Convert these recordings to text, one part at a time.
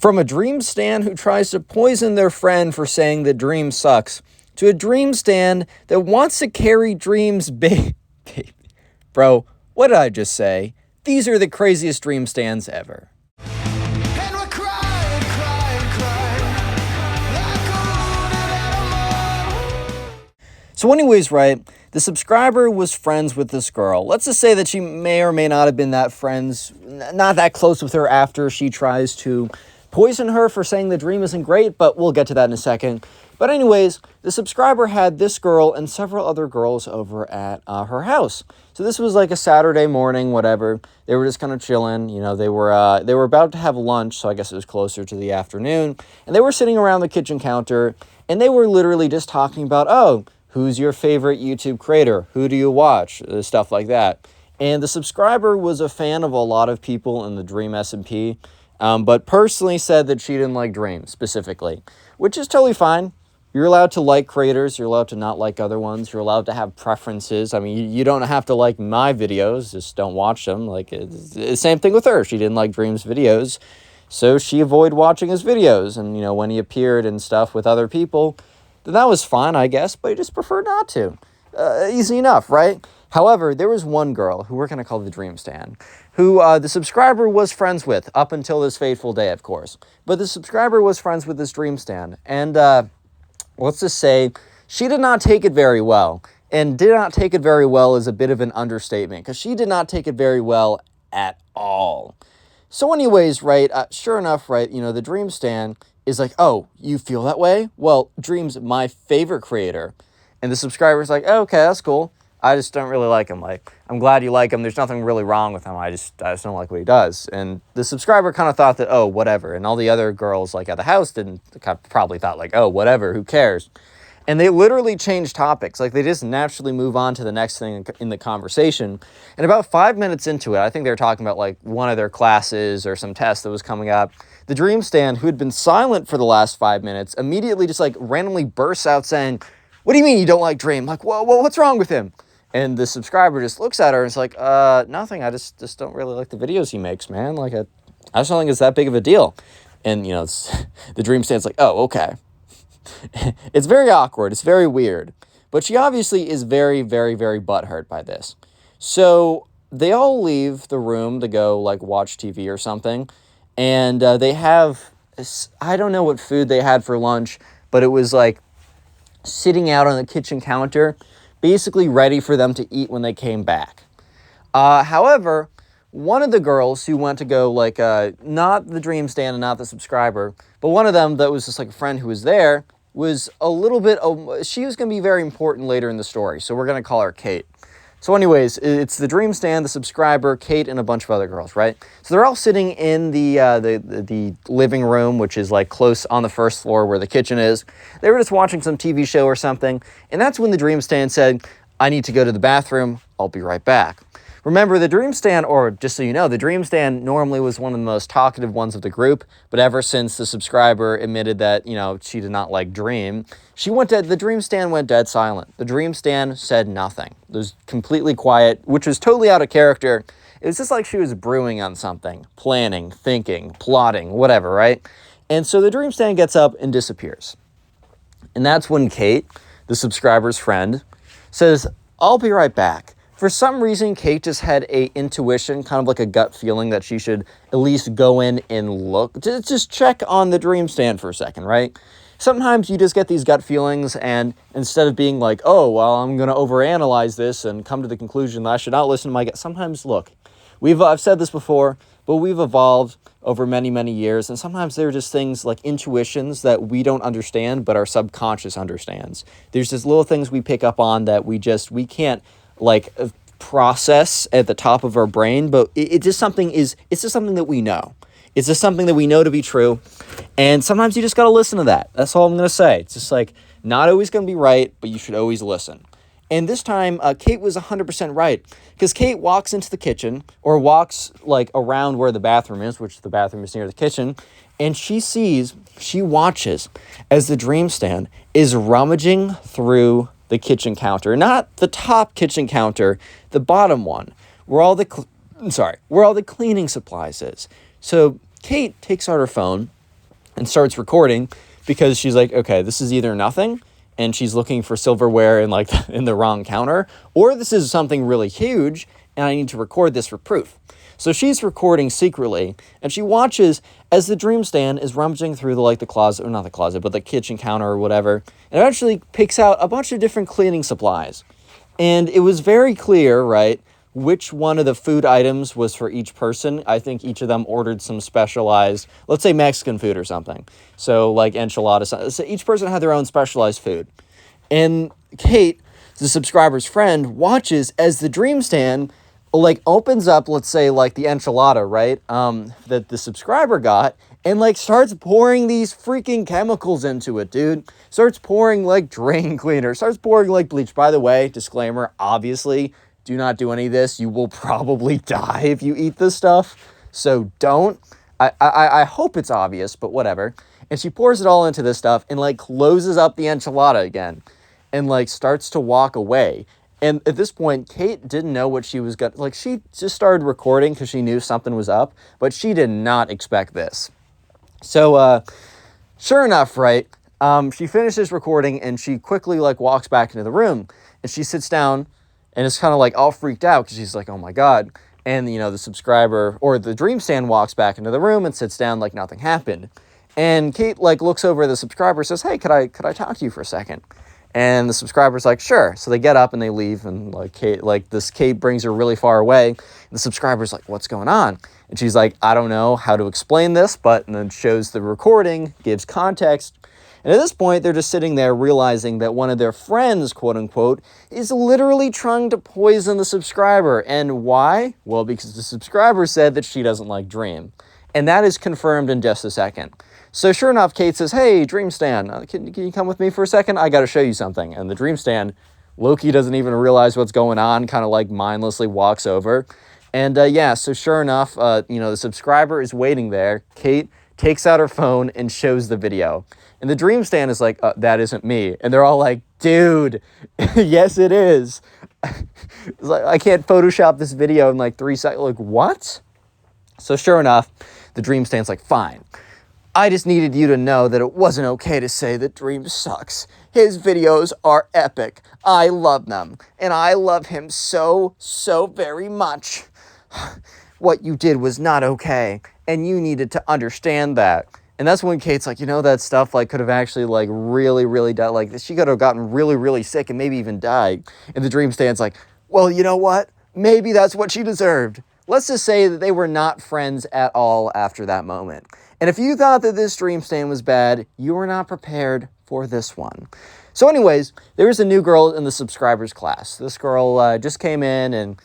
From a dream stan who tries to poison their friend for saying that dream sucks, to a dream stan that wants to carry dreams big. Bro, what did I just say? These are the craziest dream stans ever. So anyways, right, the subscriber was friends with this girl. Let's just say that she may or may not have been that friends, not that close with her after she tries to poison her for saying the dream isn't great, but we'll get to that in a second. But anyways, the subscriber had this girl and several other girls over at her house. So this was like a Saturday morning, whatever. They were just kind of chilling. You know, they were about to have lunch, so I guess it was closer to the afternoon. And they were sitting around the kitchen counter, and they were literally just talking about, oh, who's your favorite YouTube creator? Who do you watch? Stuff like that. And the subscriber was a fan of a lot of people in the Dream SMP, but personally said that she didn't like Dream specifically, which is totally fine. You're allowed to like creators. You're allowed to not like other ones. You're allowed to have preferences. I mean, you don't have to like my videos. Just don't watch them. Like, it's the same thing with her. She didn't like Dream's videos, so she avoided watching his videos. And, you know, when he appeared and stuff with other people, then that was fine, I guess, but he just preferred not to. Easy enough, right? However, there was one girl, who we're going to call the Dream Stan, who the subscriber was friends with, up until this fateful day, of course. But the subscriber was friends with this Dream Stan, and let's just say she did not take it very well. And did not take it very well is a bit of an understatement, because she did not take it very well at all. So anyways, right, sure enough, right, you know, the Dream Stan is like, oh, you feel that way? Well, Dream's my favorite creator. And the subscriber's like, oh, okay, that's cool. I just don't really like him. Like, I'm glad you like him. There's nothing really wrong with him. I just don't like what he does. And the subscriber kind of thought that, oh, whatever. And all the other girls, like, at the house probably thought, like, oh, whatever, who cares? And they literally change topics. Like, they just naturally move on to the next thing in the conversation. And about 5 minutes into it, I think they were talking about, like, one of their classes or some test that was coming up. The Dream Stan, who had been silent for the last 5 minutes, immediately just, like, randomly bursts out saying, what do you mean you don't like Dream? Like, whoa, what's wrong with him? And the subscriber just looks at her and is like, nothing. I just don't really like the videos he makes, man. Like, I just don't think it's that big of a deal. And, you know, the Dream Stan's like, oh, okay. It's very awkward. It's very weird. But she obviously is very, very, very butthurt by this. So they all leave the room to go, like, watch TV or something. And they have, I don't know what food they had for lunch, but it was, like, sitting out on the kitchen counter, basically ready for them to eat when they came back. However, one of the girls who went to go, like, not the Dream Stan and not the subscriber, but one of them that was just, like, a friend who was there, was a little bit, she was going to be very important later in the story, so we're going to call her Kate. So anyways, it's the Dream Stan, the subscriber, Kate, and a bunch of other girls, right? So they're all sitting in the living room, which is, like, close on the first floor where the kitchen is. They were just watching some TV show or something, and that's when the Dream Stan said, I need to go to the bathroom, I'll be right back. Remember, the Dream Stan, or just so you know, the Dream Stan normally was one of the most talkative ones of the group, but ever since the subscriber admitted that, you know, she did not like Dream, the Dream Stan went dead silent. The Dream Stan said nothing. It was completely quiet, which was totally out of character. It was just like she was brewing on something, planning, thinking, plotting, whatever, right? And so the Dream Stan gets up and disappears. And that's when Kate, the subscriber's friend, says, I'll be right back. For some reason, Kate just had a intuition, kind of like a gut feeling that she should at least go in and look, just check on the Dream Stan for a second, right? Sometimes you just get these gut feelings, and instead of being like, oh, well, I'm going to overanalyze this and come to the conclusion that I should not listen to my gut, sometimes, look, I've said this before, but we've evolved over many, many years, and sometimes there are just things like intuitions that we don't understand, but our subconscious understands. There's just little things we pick up on that we can't, like, process at the top of our brain, but it's just something that we know. It's just something that we know to be true, and sometimes you just gotta listen to that. That's all I'm gonna say. It's just, like, not always gonna be right, but you should always listen. And this time, Kate was 100% right, because Kate walks into the kitchen, or walks, like, around where the bathroom is, which the bathroom is near the kitchen, and she watches as the Dream Stan is rummaging through the kitchen counter, not the top kitchen counter, the bottom one, where all the cleaning supplies is. So Kate takes out her phone, and starts recording because she's like, okay, this is either nothing and she's looking for silverware in like in the wrong counter, or this is something really huge and I need to record this for proof. So she's recording secretly, and she watches as the dream stand is rummaging through the closet, or not the closet, but the kitchen counter or whatever, and eventually picks out a bunch of different cleaning supplies. And it was very clear, right, which one of the food items was for each person. I think each of them ordered some specialized, let's say Mexican food or something. So like enchiladas. So each person had their own specialized food. And Kate, the subscriber's friend, watches as the dream stand like opens up, let's say like the enchilada, right? That the subscriber got, and like starts pouring these freaking chemicals into it, dude. Starts pouring like drain cleaner, starts pouring like bleach. By the way, disclaimer, obviously, do not do any of this. You will probably die if you eat this stuff. So don't. I hope it's obvious, but whatever. And she pours it all into this stuff and like closes up the enchilada again and like starts to walk away. And at this point, Kate didn't know what she was going to, like, she just started recording because she knew something was up, but she did not expect this. So, sure enough, right, she finishes recording and she quickly, like, walks back into the room and she sits down and is kind of, like, all freaked out because she's like, oh my God. And, you know, the subscriber or the dream stand walks back into the room and sits down like nothing happened. And Kate, like, looks over at the subscriber and says, hey, could I talk to you for a second? And the subscriber's like, sure. So they get up and they leave. And like Kate brings her really far away. And the subscriber's like, what's going on? And she's like, I don't know how to explain this, and then shows the recording, gives context. And at this point, they're just sitting there realizing that one of their friends, quote unquote, is literally trying to poison the subscriber. And why? Well, because the subscriber said that she doesn't like Dream. And that is confirmed in just a second. So sure enough, Kate says, hey, Dream Stand, can you come with me for a second? I got to show you something. And the Dream Stand, Loki doesn't even realize what's going on, kind of like mindlessly walks over. And so sure enough, the subscriber is waiting there. Kate takes out her phone and shows the video. And the Dream Stand is like, that isn't me. And they're all like, dude, yes, it is. It's like, I can't Photoshop this video in like 3 seconds. Like, what? So sure enough, the Dream Stand's like, fine. I just needed you to know that it wasn't okay to say that Dream sucks. His videos are epic. I love them. And I love him so, so very much. What you did was not okay. And you needed to understand that. And that's when Kate's like, that stuff like could have actually like really, really died. Like she could have gotten really, really sick and maybe even died. And the Dream Stand's like, well, you know what? Maybe that's what she deserved. Let's just say that they were not friends at all after that moment. And if you thought that this Dream Stand was bad, you were not prepared for this one. So anyways, there was a new girl in the subscribers class. This girl just came in and,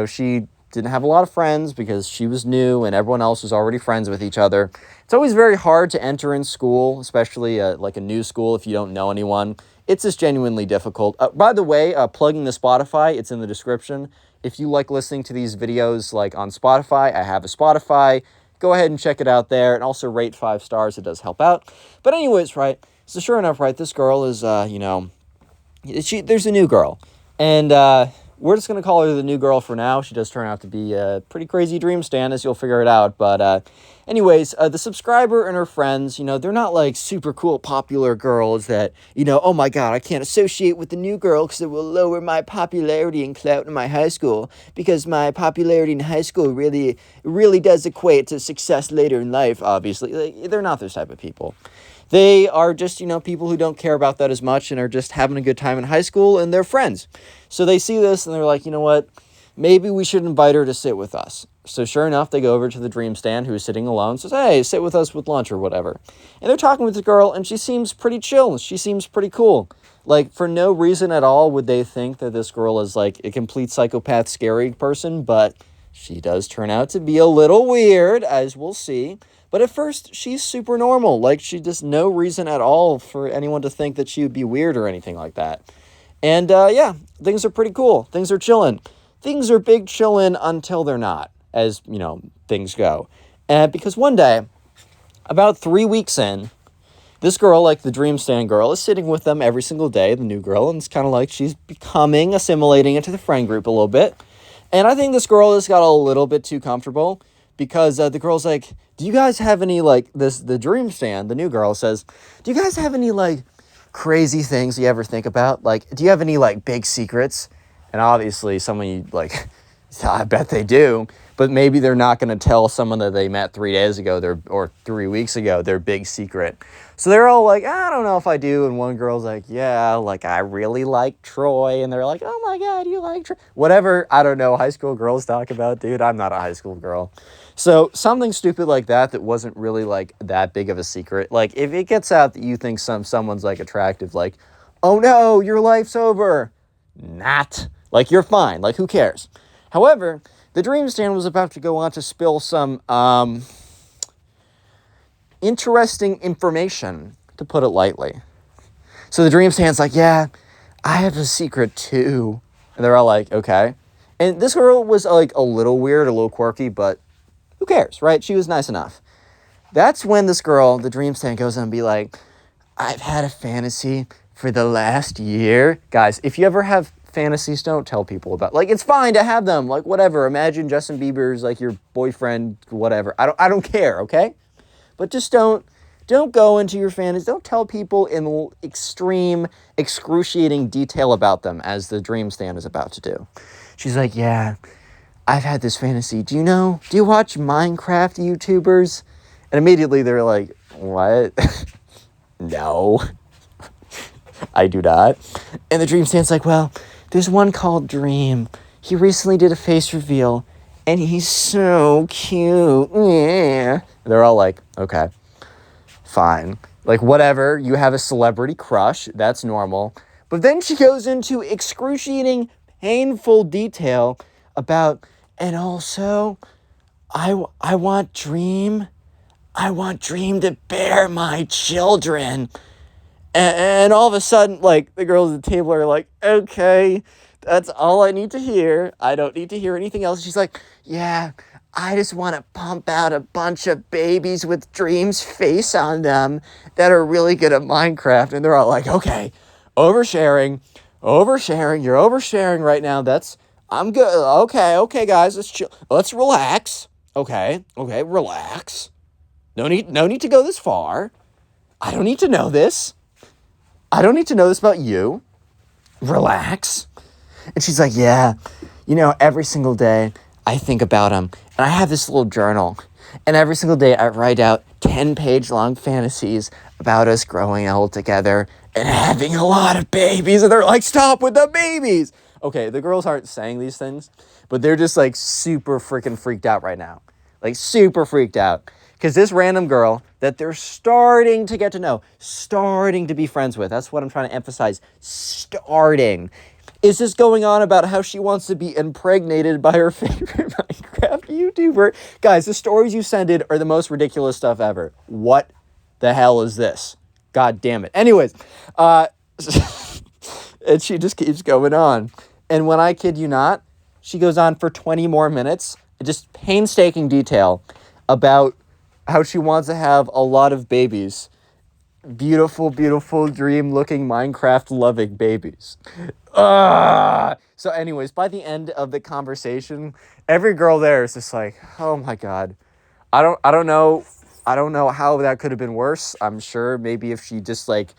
she didn't have a lot of friends because she was new and everyone else was already friends with each other. It's always very hard to enter in school, especially like a new school if you don't know anyone. It's just genuinely difficult. By the way, plugging the Spotify, it's in the description. If you like listening to these videos like on Spotify, I have a Spotify. Go ahead and check it out there, and also rate 5 stars. It does help out. But anyways, right, so sure enough, right, this girl is, there's a new girl. And we're just going to call her the new girl for now. She does turn out to be a pretty crazy Dream Stand, as you'll figure it out. But anyways, the subscriber and her friends, they're not like super cool, popular girls that, oh my God, I can't associate with the new girl because it will lower my popularity and clout in my high school, because my popularity in high school really does equate to success later in life, obviously. They're not those type of people. They are just, people who don't care about that as much and are just having a good time in high school, and they're friends. So they see this and they're like, you know what? Maybe we should invite her to sit with us. So sure enough, they go over to the Dream Stand, who is sitting alone, says, hey, sit with us with lunch or whatever. And they're talking with the girl, and she seems pretty chill. She seems pretty cool. Like, for no reason at all would they think that this girl is like a complete psychopath, scary person, but she does turn out to be a little weird, as we'll see. But at first, she's super normal. Like, she just no reason at all for anyone to think that she would be weird or anything like that. And, things are pretty cool. Things are chillin'. Things are big chillin' until they're not, as, things go. Because one day, about 3 weeks in, this girl, like the Dream Stand girl, is sitting with them every single day, the new girl, and it's kind of like she's assimilating into the friend group a little bit. And I think this girl has got a little bit too comfortable, because the girl's like, do you guys have any, like, the dream stand, the new girl says, do you guys have any, like, crazy things you ever think about? Like, do you have any, like, big secrets? And obviously someone you, like, I bet they do, but maybe they're not going to tell someone that they met 3 days ago or 3 weeks ago their big secret. So they're all like, I don't know if I do. And one girl's like, yeah, like, I really like Troy. And they're like, oh my God, you like Troy? Whatever, I don't know, high school girls talk about, dude. I'm not a high school girl. So something stupid like that wasn't really, like, that big of a secret. Like, if it gets out that you think someone's, like, attractive, like, oh no, your life's over. Not. Like, you're fine. Like, who cares? However, the dream stand was about to go on to spill some interesting information, to put it lightly. So the dream stand's like, yeah, I have a secret too. And they're all like, okay. And this girl was, like, a little weird, a little quirky, but who cares, right? She was nice enough. That's when this girl, the dream stand, goes on and be like, I've had a fantasy for the last year. Guys, if you ever have fantasies, don't tell people about, like, it's fine to have them, like, whatever. Imagine Justin Bieber's, like, your boyfriend, whatever. I don't care, okay? But just don't go into your fantasies. Don't tell people in extreme, excruciating detail about them, as the dream stand is about to do. She's like, yeah, I've had this fantasy. Do you watch Minecraft YouTubers? And immediately they're like, what? No, I do not. And the dream stand's like, well, there's one called Dream. He recently did a face reveal, and he's so cute. Yeah. They're all like, okay, fine. Like, whatever, you have a celebrity crush. That's normal. But then she goes into excruciating, painful detail about, and also, I want Dream to bear my children. And all of a sudden, like, the girls at the table are like, okay, that's all I need to hear. I don't need to hear anything else. She's like, yeah, I just want to pump out a bunch of babies with Dream's face on them that are really good at Minecraft. And they're all like, okay, oversharing, you're oversharing right now. I'm good. Okay, guys, let's chill. Let's relax. Okay, relax. No need to go this far. I don't need to know this. I don't need to know this about you. Relax. And she's like, yeah, every single day I think about him. And I have this little journal. And every single day I write out 10-page long fantasies about us growing old together and having a lot of babies. And they're like, stop with the babies. Okay, the girls aren't saying these things, but they're just, like, super freaking freaked out right now. Like, super freaked out. Because this random girl that they're starting to get to know, starting to be friends with, that's what I'm trying to emphasize, starting, is just going on about how she wants to be impregnated by her favorite Minecraft YouTuber. Guys, the stories you send in are the most ridiculous stuff ever. What the hell is this? God damn it. Anyways, and she just keeps going on. And when I kid you not, she goes on for 20 more minutes, just painstaking detail about how she wants to have a lot of babies. Beautiful, beautiful, dream-looking, Minecraft-loving babies. So anyways, by the end of the conversation, every girl there is just like, oh my God. I don't know how that could have been worse. I'm sure maybe if she just, like,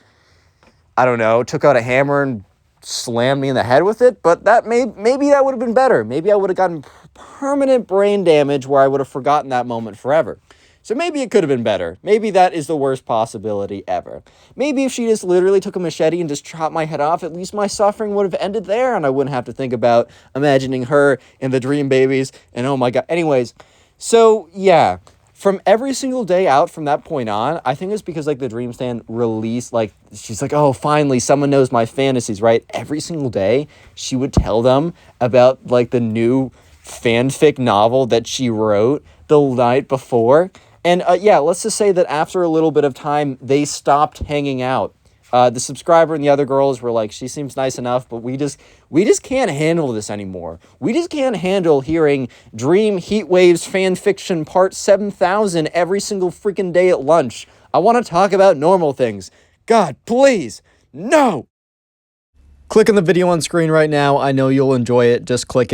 I don't know, took out a hammer and slammed me in the head with it, but maybe that would have been better. Maybe I would have gotten permanent brain damage where I would have forgotten that moment forever. So maybe it could have been better. Maybe that is the worst possibility ever. Maybe if she just literally took a machete and just chopped my head off, at least my suffering would have ended there and I wouldn't have to think about imagining her and the dream babies and oh my God. Anyways, so yeah, from every single day out from that point on, I think it's because, like, the dream stand released, like, she's like, oh, finally, someone knows my fantasies, right? Every single day, she would tell them about, like, the new fanfic novel that she wrote the night before. And yeah, let's just say that after a little bit of time, they stopped hanging out. The subscriber and the other girls were like, she seems nice enough, but we just can't handle this anymore. We just can't handle hearing Dream Heatwaves fan fiction part 7,000 every single freaking day at lunch. I want to talk about normal things. God, please, no! Click on the video on screen right now. I know you'll enjoy it. Just click it.